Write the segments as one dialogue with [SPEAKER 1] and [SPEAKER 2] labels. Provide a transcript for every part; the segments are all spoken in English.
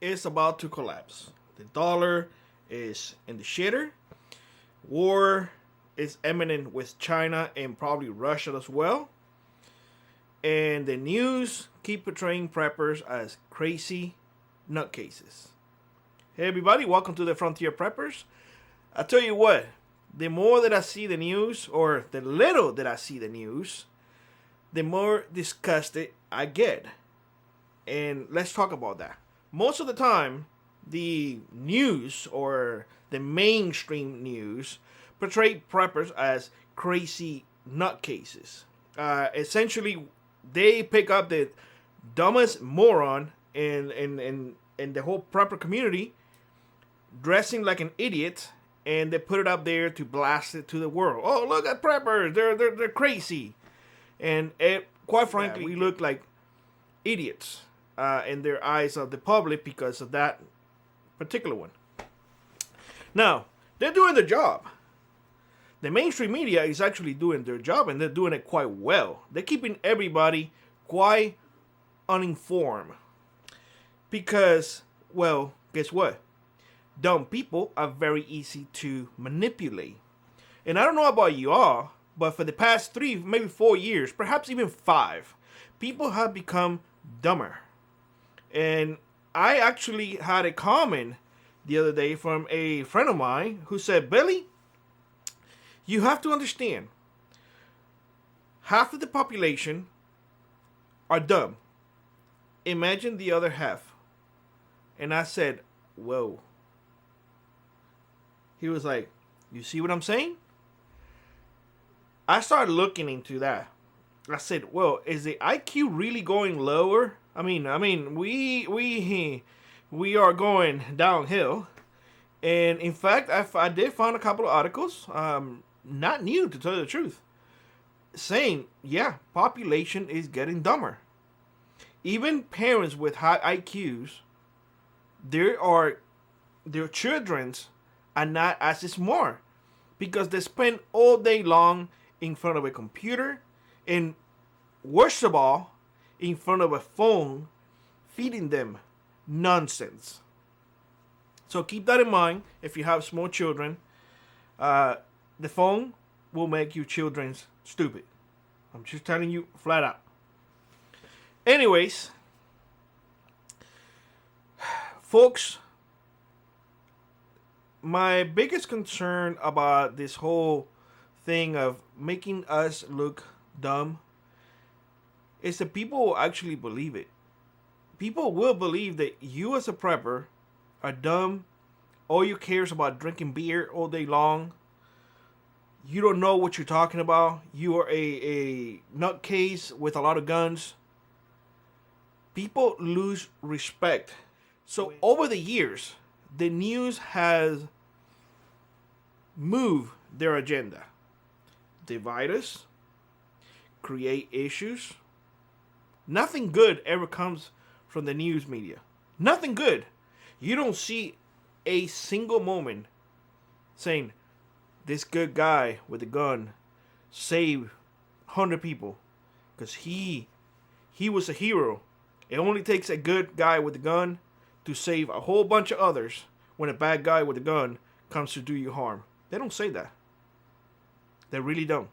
[SPEAKER 1] is about to collapse. The dollar is in the shitter. War is imminent with China and probably Russia as well. And the news keep portraying preppers as crazy nutcases. Hey everybody, welcome to the Frontier Preppers. I tell you what, the more that I see the news, or the little that I see the news, the more disgusted I get. And let's talk about that. Most of the time, the news or the mainstream news portray preppers as crazy nutcases. Essentially, they pick up the dumbest moron in the whole prepper community, dressing like an idiot, and they put it up there to blast it to the world. Oh, look at preppers! They're crazy, and quite frankly, we look like idiots in their eyes of the public because of that particular one. Now, they're doing their job. The mainstream media is actually doing their job, and they're doing it quite well. They're keeping everybody quite uninformed. Because, well, guess what? Dumb people are very easy to manipulate. And I don't know about you all, but for the past 3, maybe 4 years, perhaps even 5, people have become dumber. And I actually had a comment the other day from a friend of mine who said, Billy, you have to understand, half of the population are dumb. Imagine the other half. And I said, whoa. He was like, you see what I'm saying? I started looking into that. I said, well, is the IQ really going lower? I mean, we are going downhill. And in fact, I did find a couple of articles, not new to tell you the truth, saying, yeah, population is getting dumber. Even parents with high IQs, their children's are not as smart because they spend all day long in front of a computer and, worst of all, in front of a phone, feeding them nonsense. So keep that in mind if you have small children. The phone will make your children stupid. I'm just telling you flat out. Anyways, folks, my biggest concern about this whole thing of making us look dumb is that people will actually believe it. People will believe that you as a prepper are dumb. All you care is about drinking beer all day long. You don't know what you're talking about. You are a nutcase with a lot of guns. People lose respect. So over the years, the news has moved their agenda. Divide us, create issues. Nothing good ever comes from the news media. Nothing good. You don't see a single moment saying, this good guy with a gun saved 100 people because he was a hero. It only takes a good guy with a gun to save a whole bunch of others when a bad guy with a gun comes to do you harm. They don't say that. They really don't.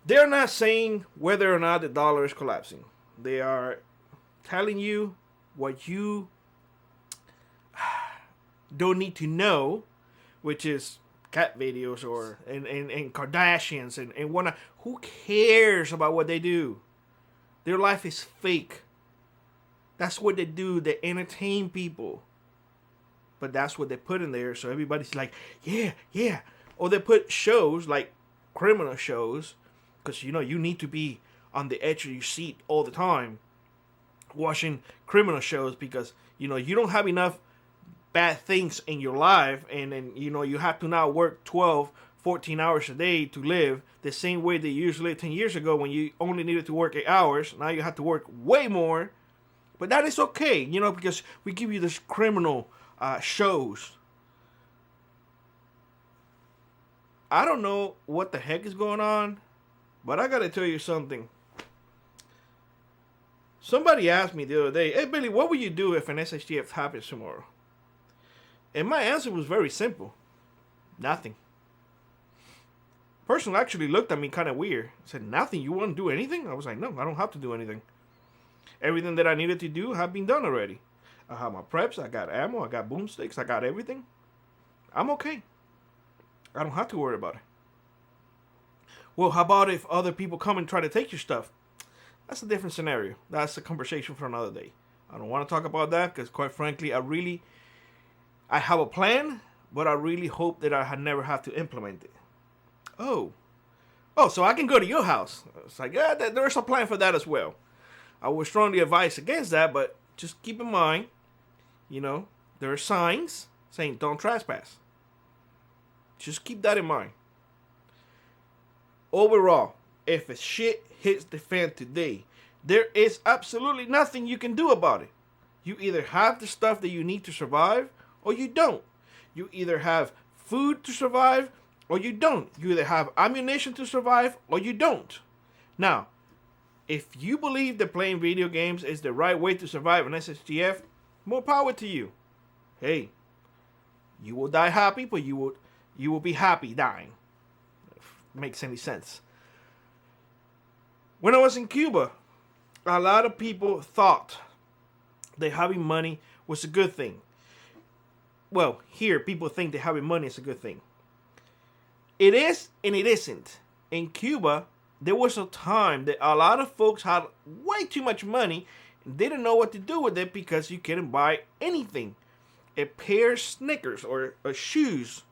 [SPEAKER 1] They're not saying whether or not the dollar is collapsing. They are telling you what you don't need to know, which is cat videos or and Kardashians and whatnot. Who cares about what they do? Their life is fake. That's what they do. They entertain people. But that's what they put in there. So everybody's like, yeah, yeah. Or they put shows like criminal shows. Because, you need to be on the edge of your seat all the time watching criminal shows because, you don't have enough bad things in your life. And then, you have to now work 12, 14 hours a day to live the same way that you used to live 10 years ago when you only needed to work 8 hours. Now you have to work way more. But that is okay, because we give you this criminal shows. I don't know what the heck is going on, but I gotta tell you something. Somebody asked me the other day, hey Billy, what would you do if an SHTF happens tomorrow? And my answer was very simple. Nothing. Person actually looked at me kind of weird. Said, nothing? You won't do anything? I was like, no, I don't have to do anything. Everything that I needed to do have been done already. I have my preps, I got ammo, I got boomsticks, I got everything. I'm okay. I don't have to worry about it. Well, how about if other people come and try to take your stuff? That's a different scenario. That's a conversation for another day. I don't want to talk about that because, quite frankly, I have a plan, but I really hope that I never have to implement it. Oh, so I can go to your house. It's like, yeah, there's a plan for that as well. I would strongly advise against that, but just keep in mind, there are signs saying don't trespass. Just keep that in mind. Overall, if a shit hits the fan today, there is absolutely nothing you can do about it. You either have the stuff that you need to survive, or you don't. You either have food to survive, or you don't. You either have ammunition to survive, or you don't. Now, if you believe that playing video games is the right way to survive an SHTF, more power to you. Hey, you will die happy, but you will be happy dying. If it makes any sense. When I was in Cuba, a lot of people thought that having money was a good thing. Well, here people think that having money is a good thing. It is and it isn't. In Cuba, there was a time that a lot of folks had way too much money and didn't know what to do with it because you couldn't buy anything. A pair of Snickers or shoes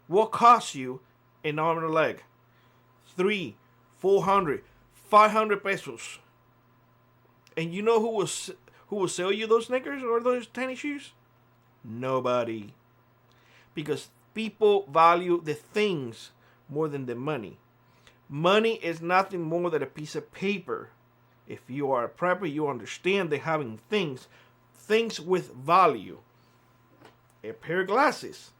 [SPEAKER 1] will cost you an arm and a leg. 300, 400, 500 pesos. And you know who will sell you those Snickers or those tennis shoes? Nobody. Because people value the things more than the money. Money is nothing more than a piece of paper. If you are a prepper, you understand that having things with value. A pair of glasses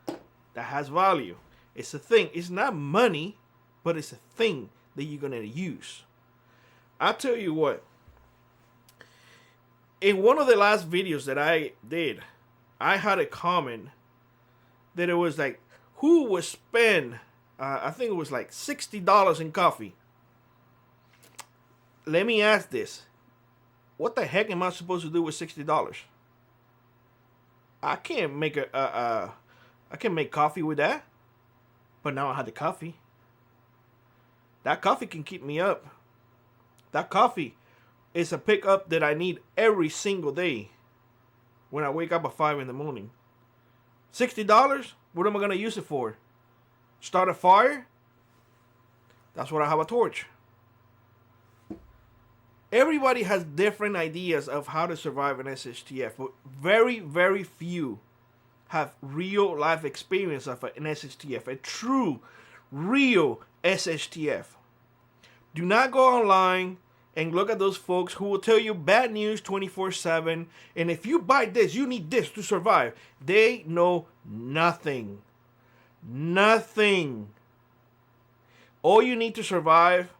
[SPEAKER 1] that has value. It's a thing. It's not money, but it's a thing that you're going to use. I'll tell you what. In one of the last videos that I did, I had a comment that it was like, who would spend, I think it was like $60 in coffee? Let me ask this. What the heck am I supposed to do with $60? I can't make I can make coffee with that. But now I had the coffee. That coffee can keep me up. That coffee is a pickup that I need every single day when I wake up at 5 in the morning. $60? What am I going to use it for? Start a fire? That's what I have a torch. Everybody has different ideas of how to survive an SHTF, but very, very few have real life experience of an SHTF, a true, real SHTF. Do not go online and look at those folks who will tell you bad news 24/7, and if you buy this, you need this to survive. They know nothing. Nothing. All you need to survive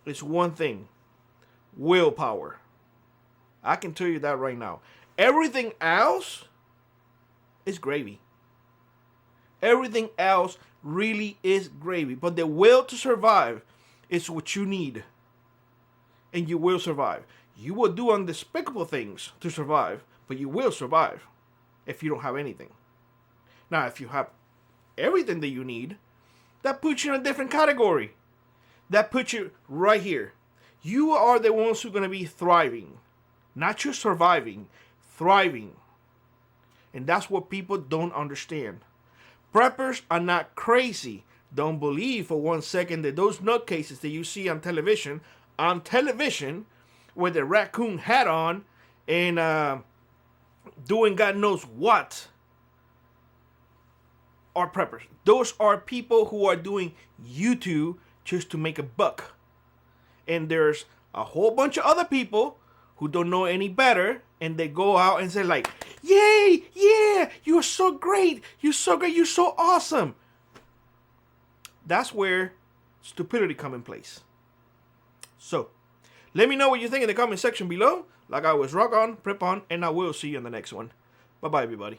[SPEAKER 1] is one thing. Willpower. I can tell you that right now. Everything else is gravy. Everything else really is gravy. But the will to survive is what you need. And you will survive. You will do undespicable things to survive, but you will survive if you don't have anything. Now, if you have everything that you need, that puts you in a different category. That puts you right here. You are the ones who are going to be thriving. Not just surviving, thriving. And that's what people don't understand. Preppers are not crazy. Don't believe for 1 second that those nutcases that you see on television with a raccoon hat on and doing God knows what are preppers. Those are people who are doing YouTube just to make a buck. And there's a whole bunch of other people who don't know any better, and they go out and say like, yay, yeah, you're so great, you're so great, you're so awesome. That's where stupidity comes in place. So, Let me know what you think in the comment section below. Like always, rock on, prep on, and I will see you in the next one. Bye-bye, everybody.